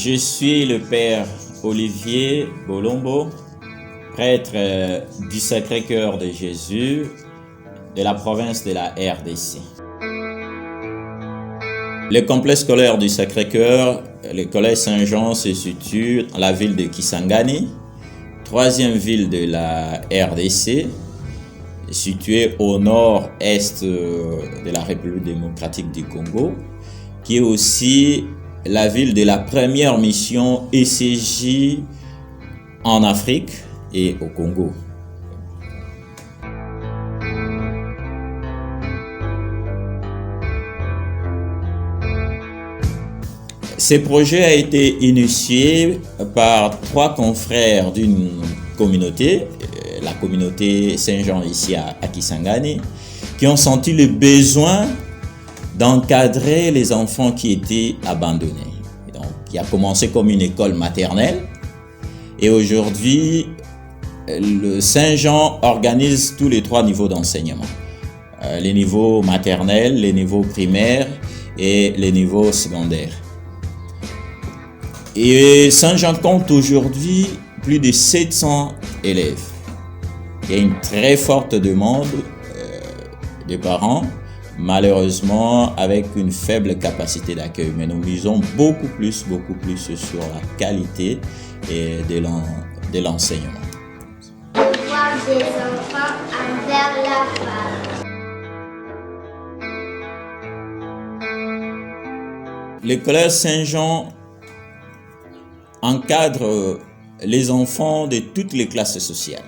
Je suis le père Olivier Bolombo, prêtre du Sacré-Cœur de Jésus de la province de la RDC. Le complexe scolaire du Sacré-Cœur, le collège Saint-Jean, se situe dans la ville de Kisangani, troisième ville de la RDC, située au nord-est de la République démocratique du Congo, qui est aussi la ville de la première mission ECJ en Afrique et au Congo. Ce projet a été initié par 3 confrères d'une communauté, la communauté Saint-Jean ici à Kisangani, qui ont senti le besoin d'encadrer les enfants qui étaient abandonnés. Donc, il a commencé comme une école maternelle et aujourd'hui, le Saint-Jean organise tous les 3 niveaux d'enseignement. Les niveaux maternels, les niveaux primaires et les niveaux secondaires. Et Saint-Jean compte aujourd'hui plus de 700 élèves. Il y a une très forte demande des parents, malheureusement avec une faible capacité d'accueil. Mais nous misons beaucoup plus sur la qualité de l'enseignement. Voir des enfants envers la femme. Le collège Saint-Jean encadre les enfants de toutes les classes sociales.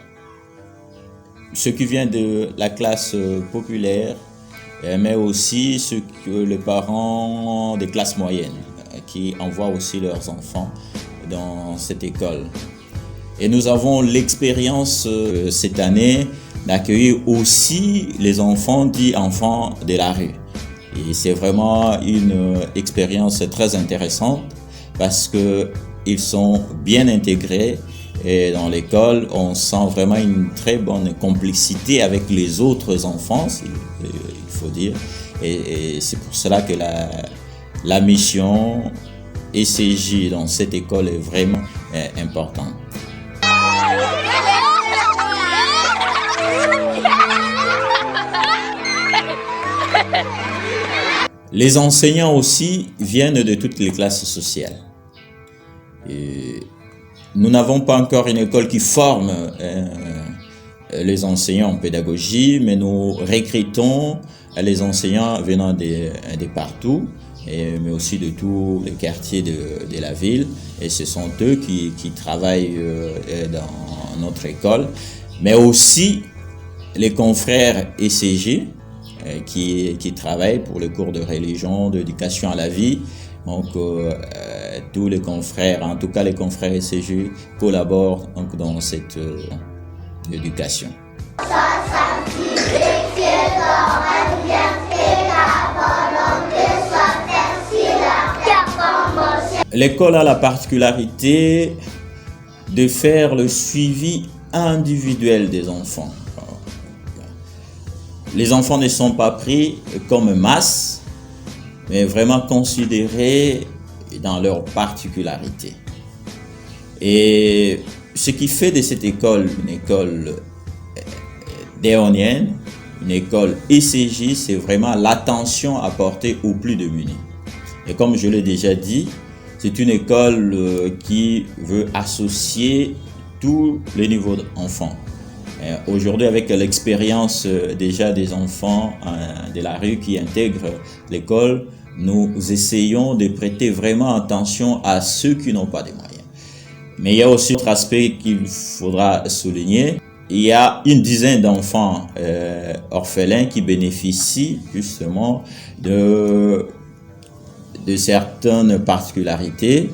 Ceux qui viennent de la classe populaire, mais aussi les parents des classes moyennes qui envoient aussi leurs enfants dans cette école. Et nous avons l'expérience cette année d'accueillir aussi les enfants dits enfants de la rue. Et c'est vraiment une expérience très intéressante parce qu'ils sont bien intégrés et dans l'école, on sent vraiment une très bonne complicité avec les autres enfants, il faut dire. Et c'est pour cela que la mission ECJ dans cette école est vraiment importante. Les enseignants aussi viennent de toutes les classes sociales. Et nous n'avons pas encore une école qui forme les enseignants en pédagogie, mais nous recrutons les enseignants venant de partout, mais aussi de tous les quartiers de la ville. Et ce sont eux qui travaillent dans notre école, mais aussi les confrères ECJ qui travaillent pour les cours de religion, d'éducation à la vie. Donc, tous les confrères, en tout cas les confrères ECJ, collaborent donc dans cette éducation. L'école a la particularité de faire le suivi individuel des enfants. Les enfants ne sont pas pris comme masse, mais vraiment considérés dans leur particularité. Et ce qui fait de cette école une école déonienne, une école ECJ, c'est vraiment l'attention apportée aux plus démunis. Et comme je l'ai déjà dit, c'est une école qui veut associer tous les niveaux d'enfants. Aujourd'hui, avec l'expérience déjà des enfants de la rue qui intègrent l'école, nous essayons de prêter vraiment attention à ceux qui n'ont pas de moyens. Mais il y a aussi un autre aspect qu'il faudra souligner. Il y a une dizaine d'enfants orphelins qui bénéficient justement de certaines particularités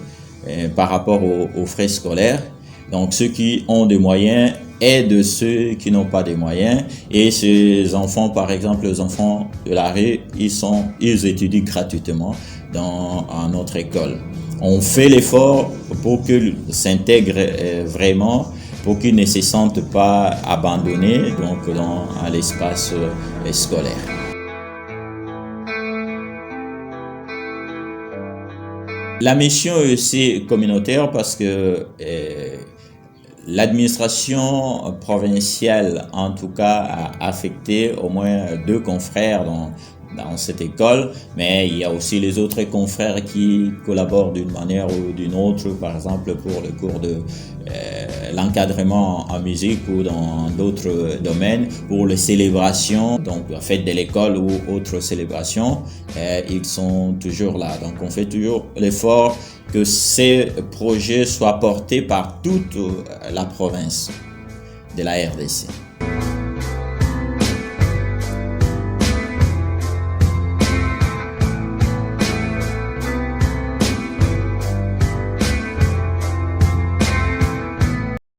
par rapport aux frais scolaires. Donc ceux qui ont des moyens aident ceux qui n'ont pas de moyens. Et ces enfants, par exemple, les enfants de la rue, ils étudient gratuitement dans notre école. On fait l'effort pour qu'ils s'intègrent vraiment, pour qu'ils ne se sentent pas abandonnés donc dans l'espace scolaire. La mission est aussi communautaire parce que l'administration provinciale, en tout cas, a affecté au moins 2 confrères dans cette école, mais il y a aussi les autres confrères qui collaborent d'une manière ou d'une autre, par exemple pour le cours de l'encadrement en musique ou dans d'autres domaines, pour les célébrations, donc fête de l'école ou autres célébrations, ils sont toujours là. Donc on fait toujours l'effort que ces projets soient portés par toute la province de la RDC.